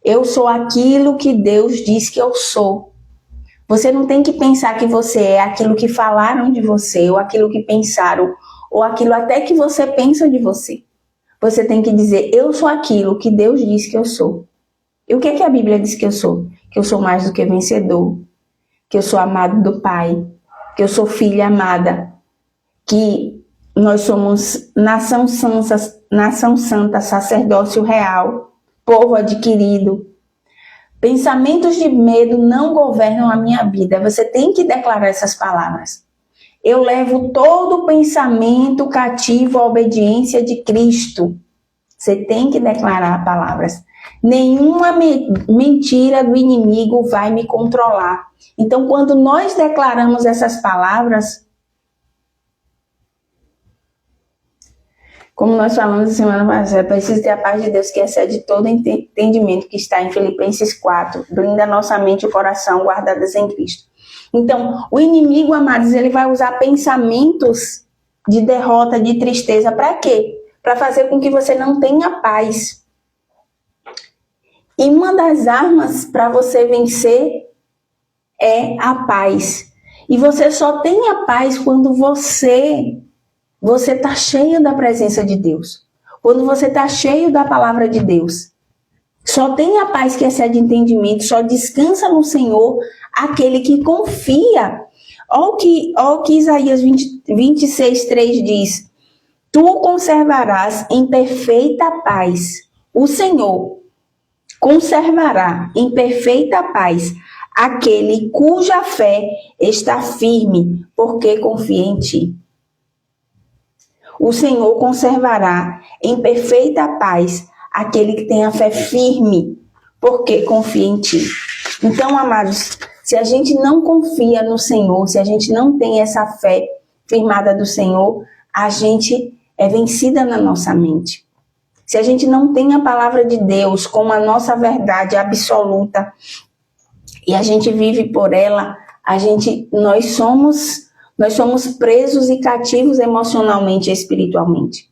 Eu sou aquilo que Deus diz que eu sou. Você não tem que pensar que você é aquilo que falaram de você, ou aquilo que pensaram, ou aquilo até que você pensa de você. Você tem que dizer, eu sou aquilo que Deus diz que eu sou. E o que é que a Bíblia diz que eu sou? Que eu sou mais do que vencedor, que eu sou amado do Pai, que eu sou filha amada, que nós somos nação santa, sacerdócio real, povo adquirido. Pensamentos de medo não governam a minha vida. Você tem que declarar essas palavras. Eu levo todo pensamento cativo à obediência de Cristo. Você tem que declarar palavras. Nenhuma mentira do inimigo vai me controlar. Então, quando nós declaramos essas palavras, como nós falamos na semana passada, precisa ter a paz de Deus que excede todo entendimento, que está em Filipenses 4. Blinda nossa mente e o coração guardadas em Cristo. Então, o inimigo, amados, ele vai usar pensamentos de derrota, de tristeza. Para quê? Para fazer com que você não tenha paz. E uma das armas para você vencer é a paz. E você só tem a paz quando você está cheio da presença de Deus. Quando você está cheio da palavra de Deus. Só tem a paz que excede entendimento, só descansa no Senhor aquele que confia. Olha o que Isaías 26:3 diz. Tu conservarás em perfeita paz. O Senhor conservará em perfeita paz aquele cuja fé está firme, porque confia em ti. O Senhor conservará em perfeita paz aquele que tem a fé firme, porque confia em ti. Então, amados, se a gente não confia no Senhor, se a gente não tem essa fé firmada do Senhor, a gente é vencida na nossa mente. Se a gente não tem a palavra de Deus como a nossa verdade absoluta e a gente vive por ela, nós somos presos e cativos emocionalmente e espiritualmente.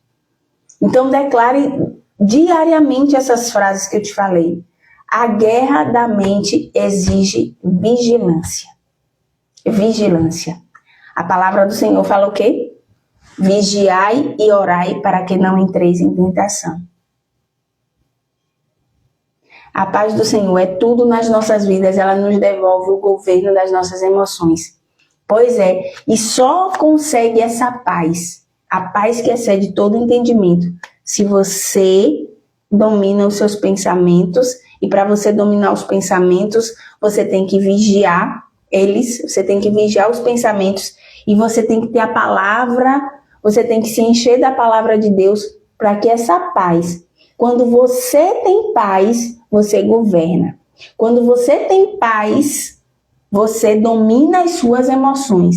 Então, declare diariamente essas frases que eu te falei. A guerra da mente exige vigilância. Vigilância. A palavra do Senhor fala o quê? Vigiai e orai para que não entreis em tentação. A paz do Senhor é tudo nas nossas vidas, ela nos devolve o governo das nossas emoções. Pois é, e só consegue essa paz, a paz que excede todo entendimento, se você domina os seus pensamentos, e para você dominar os pensamentos, você tem que vigiar eles, você tem que vigiar os pensamentos, e você tem que ter a palavra, você tem que se encher da palavra de Deus, para que essa paz, quando você tem paz, você governa. Quando você tem paz, você domina as suas emoções.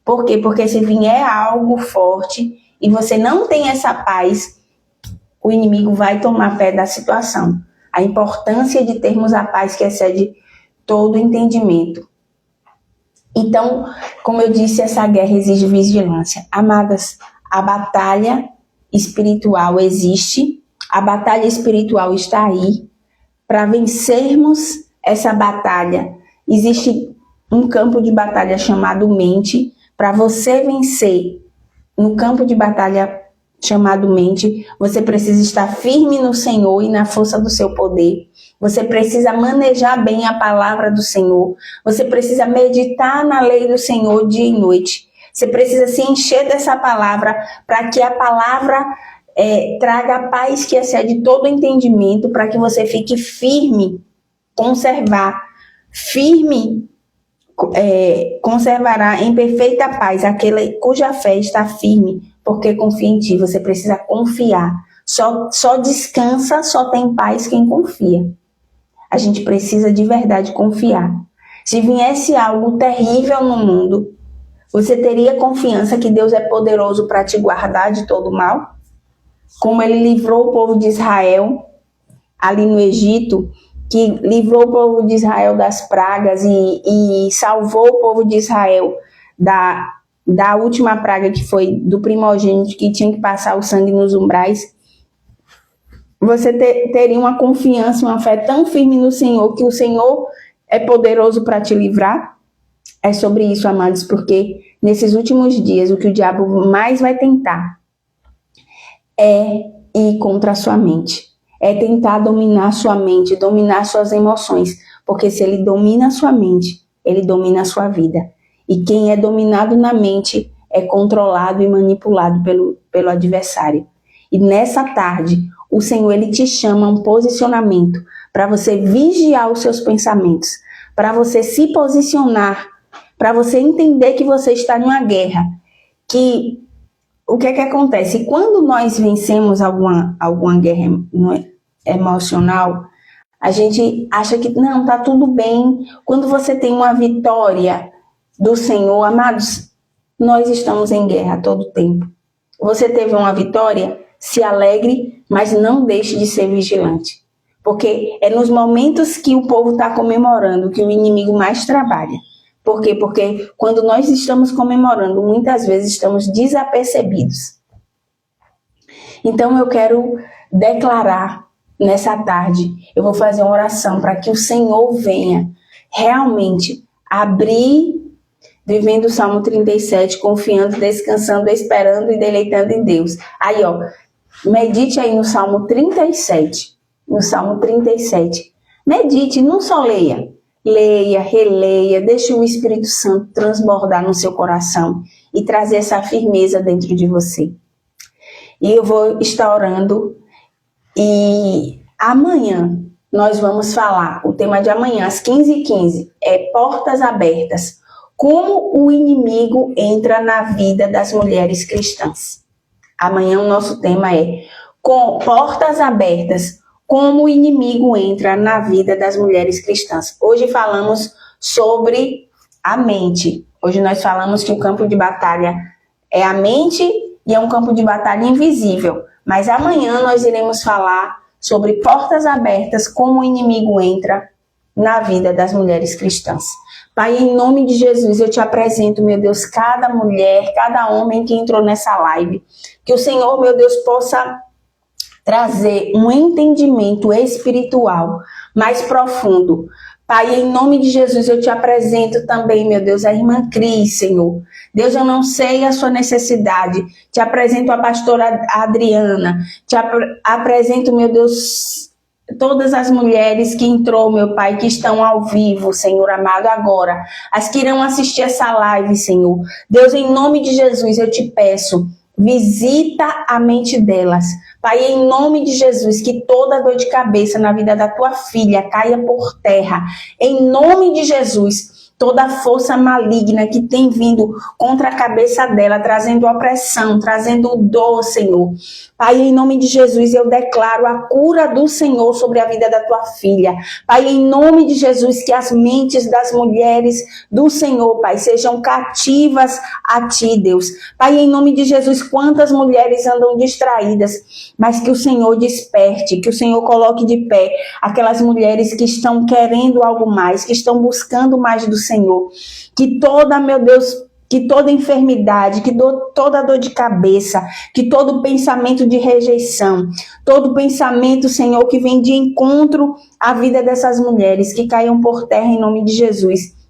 Por quê? Porque se vier algo forte e você não tem essa paz, o inimigo vai tomar pé da situação. A importância de termos a paz que excede todo entendimento. Então, como eu disse, essa guerra exige vigilância. Amadas, a batalha espiritual existe, a batalha espiritual está aí. Para vencermos essa batalha, existe um campo de batalha chamado mente. Para você vencer no campo de batalha chamado mente, você precisa estar firme no Senhor e na força do seu poder. Você precisa manejar bem a palavra do Senhor. Você precisa meditar na lei do Senhor dia e noite. Você precisa se encher dessa palavra para que a palavra traga a paz que excede todo entendimento, para que você fique firme, conservará em perfeita paz aquele cuja fé está firme, porque confia em ti. Você precisa confiar. Só descansa, só tem paz quem confia. A gente precisa de verdade confiar. Se viesse algo terrível no mundo, você teria confiança que Deus é poderoso para te guardar de todo mal? Como ele livrou o povo de Israel ali no Egito, que livrou o povo de Israel das pragas e salvou o povo de Israel da última praga, que foi do primogênito, que tinha que passar o sangue nos umbrais. Você teria uma confiança, uma fé tão firme no Senhor, que o Senhor é poderoso para te livrar? É sobre isso, amados, porque nesses últimos dias o que o diabo mais vai tentar é ir contra a sua mente. É tentar dominar a sua mente, dominar suas emoções. Porque se ele domina a sua mente, ele domina a sua vida. E quem é dominado na mente é controlado e manipulado pelo adversário. E nessa tarde, o Senhor ele te chama a um posicionamento para você vigiar os seus pensamentos, para você se posicionar, para você entender que você está em uma guerra. Que o que é que acontece? Quando nós vencemos alguma guerra emocional, a gente acha que não, tá tudo bem. Quando você tem uma vitória do Senhor, amados, nós estamos em guerra todo o tempo. Você teve uma vitória, se alegre, mas não deixe de ser vigilante. Porque é nos momentos que o povo está comemorando que o inimigo mais trabalha. Por quê? Porque quando nós estamos comemorando, muitas vezes estamos desapercebidos. Então eu quero declarar nessa tarde, eu vou fazer uma oração para que o Senhor venha realmente abrir, vivendo o Salmo 37, confiando, descansando, esperando e deleitando em Deus. Aí, ó, medite aí no Salmo 37. No Salmo 37. Medite, não só leia. Leia, releia, deixe o Espírito Santo transbordar no seu coração e trazer essa firmeza dentro de você. E eu vou estar orando e amanhã nós vamos falar, o tema de amanhã às 15h15 é portas abertas. Como o inimigo entra na vida das mulheres cristãs. Amanhã o nosso tema é com portas abertas. Como o inimigo entra na vida das mulheres cristãs. Hoje falamos sobre a mente. Hoje nós falamos que o campo de batalha é a mente e é um campo de batalha invisível. Mas amanhã nós iremos falar sobre portas abertas, como o inimigo entra na vida das mulheres cristãs. Pai, em nome de Jesus, eu te apresento, meu Deus, cada mulher, cada homem que entrou nessa live. Que o Senhor, meu Deus, possa trazer um entendimento espiritual mais profundo Pai, em nome de Jesus, eu te apresento também, meu Deus, a irmã Cris, Senhor. Deus, eu não sei a sua necessidade. Te apresento a pastora Adriana. Te apresento, meu Deus, todas as mulheres que entrou, meu Pai, que estão ao vivo, Senhor amado, agora. As que irão assistir essa live, Senhor. Deus, em nome de Jesus, eu te peço, visita a mente delas. Pai, em nome de Jesus, que toda dor de cabeça na vida da tua filha caia por terra. Em nome de Jesus, toda força maligna que tem vindo contra a cabeça dela, trazendo opressão, trazendo dor, Senhor. Pai, em nome de Jesus, eu declaro a cura do Senhor sobre a vida da tua filha. Pai, em nome de Jesus, que as mentes das mulheres do Senhor, Pai, sejam cativas a ti, Deus. Pai, em nome de Jesus, quantas mulheres andam distraídas, mas que o Senhor desperte, que o Senhor coloque de pé aquelas mulheres que estão querendo algo mais, que estão buscando mais do Senhor. Que toda, meu Deus, que toda enfermidade, que toda dor de cabeça, que todo pensamento de rejeição, todo pensamento, Senhor, que vem de encontro à vida dessas mulheres, que caiam por terra em nome de Jesus.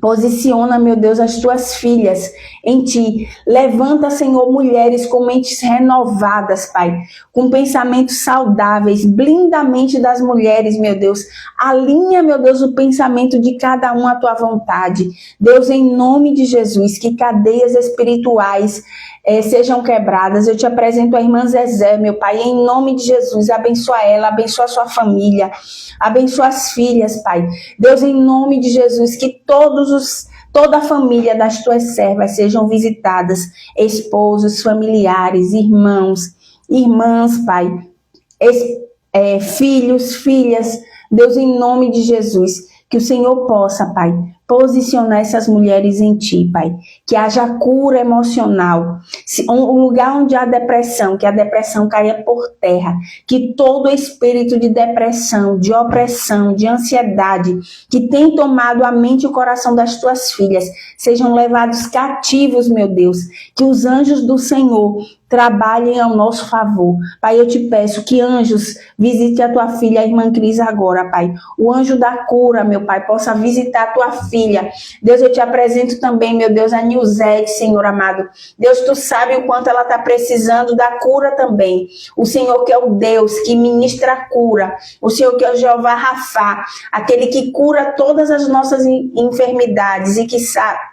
Posiciona, meu Deus, as tuas filhas em ti. Levanta, Senhor, mulheres com mentes renovadas, Pai, com pensamentos saudáveis. Blinda a mente das mulheres, meu Deus. Alinha, meu Deus, o pensamento de cada um à tua vontade. Deus, em nome de Jesus, que cadeias espirituais sejam quebradas. Eu te apresento a irmã Zezé, meu Pai, em nome de Jesus. Abençoa ela, abençoa a sua família, abençoa as filhas, Pai. Deus, em nome de Jesus, que toda a família das tuas servas sejam visitadas, esposos, familiares, irmãos, irmãs, Pai, filhos, filhas. Deus, em nome de Jesus, que o Senhor possa, Pai, posicionar essas mulheres em ti, Pai. Que haja cura emocional. Um lugar onde há depressão, que a depressão caia por terra. Que todo espírito de depressão, de opressão, de ansiedade, que tem tomado a mente e o coração das tuas filhas, sejam levados cativos, meu Deus. Que os anjos do Senhor trabalhem ao nosso favor. Pai, eu te peço que anjos visite a tua filha, a irmã Cris, agora, Pai. O anjo da cura, meu Pai, possa visitar a tua filha. Deus, eu te apresento também, meu Deus, a Nilzete, Senhor amado. Deus, tu sabe o quanto ela está precisando da cura também. O Senhor que é o Deus que ministra a cura. O Senhor que é o Jeová Rafá, aquele que cura todas as nossas enfermidades e que sabe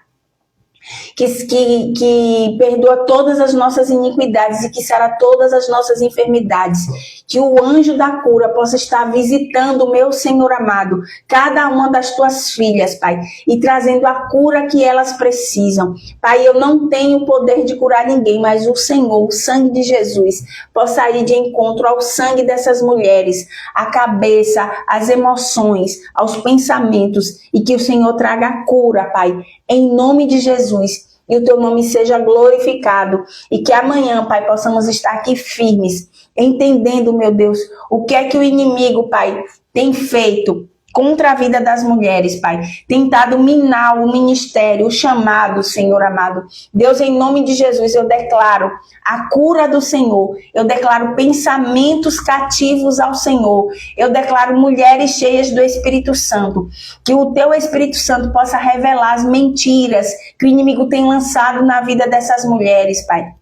que perdoa todas as nossas iniquidades e que sara todas as nossas enfermidades. Que o anjo da cura possa estar visitando, meu Senhor amado, cada uma das tuas filhas, Pai, e trazendo a cura que elas precisam. Pai, eu não tenho o poder de curar ninguém, mas o Senhor, o sangue de Jesus, possa ir de encontro ao sangue dessas mulheres, à cabeça, às emoções, aos pensamentos, e que o Senhor traga a cura, Pai, em nome de Jesus. E o teu nome seja glorificado. E que amanhã, Pai, possamos estar aqui firmes, entendendo, meu Deus, o que é que o inimigo, Pai, tem feito contra a vida das mulheres, Pai. Tentado minar o ministério, o chamado, Senhor amado. Deus, em nome de Jesus, eu declaro a cura do Senhor. Eu declaro pensamentos cativos ao Senhor. Eu declaro mulheres cheias do Espírito Santo. Que o teu Espírito Santo possa revelar as mentiras que o inimigo tem lançado na vida dessas mulheres, Pai.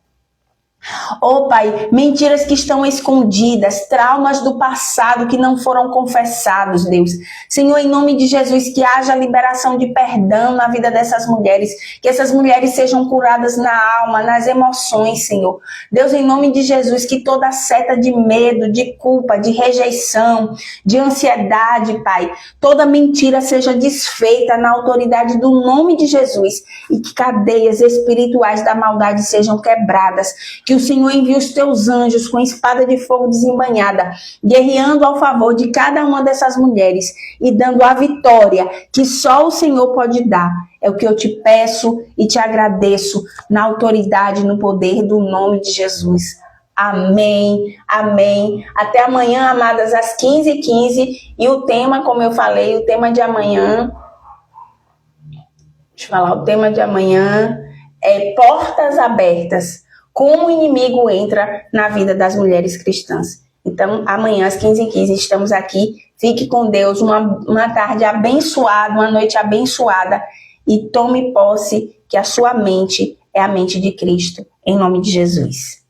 Oh, Pai, mentiras que estão escondidas, traumas do passado que não foram confessados, Deus. Senhor, em nome de Jesus, que haja liberação de perdão na vida dessas mulheres, que essas mulheres sejam curadas na alma, nas emoções, Senhor. Deus, em nome de Jesus, que toda seta de medo, de culpa, de rejeição, de ansiedade, Pai, toda mentira seja desfeita na autoridade do nome de Jesus e que cadeias espirituais da maldade sejam quebradas, que o Senhor envie os teus anjos com espada de fogo desembainhada, guerreando ao favor de cada uma dessas mulheres e dando a vitória que só o Senhor pode dar. É o que eu te peço e te agradeço na autoridade, no poder do nome de Jesus. Amém, amém. Até amanhã, amadas, às 15h15. E o tema, como eu falei, o tema de amanhã... Deixa eu falar, o tema de amanhã é portas abertas. Como o inimigo entra na vida das mulheres cristãs. Então, amanhã às 15h15 estamos aqui Fique com Deus, uma tarde abençoada, uma noite abençoada e tome posse que a sua mente é a mente de Cristo, em nome de Jesus.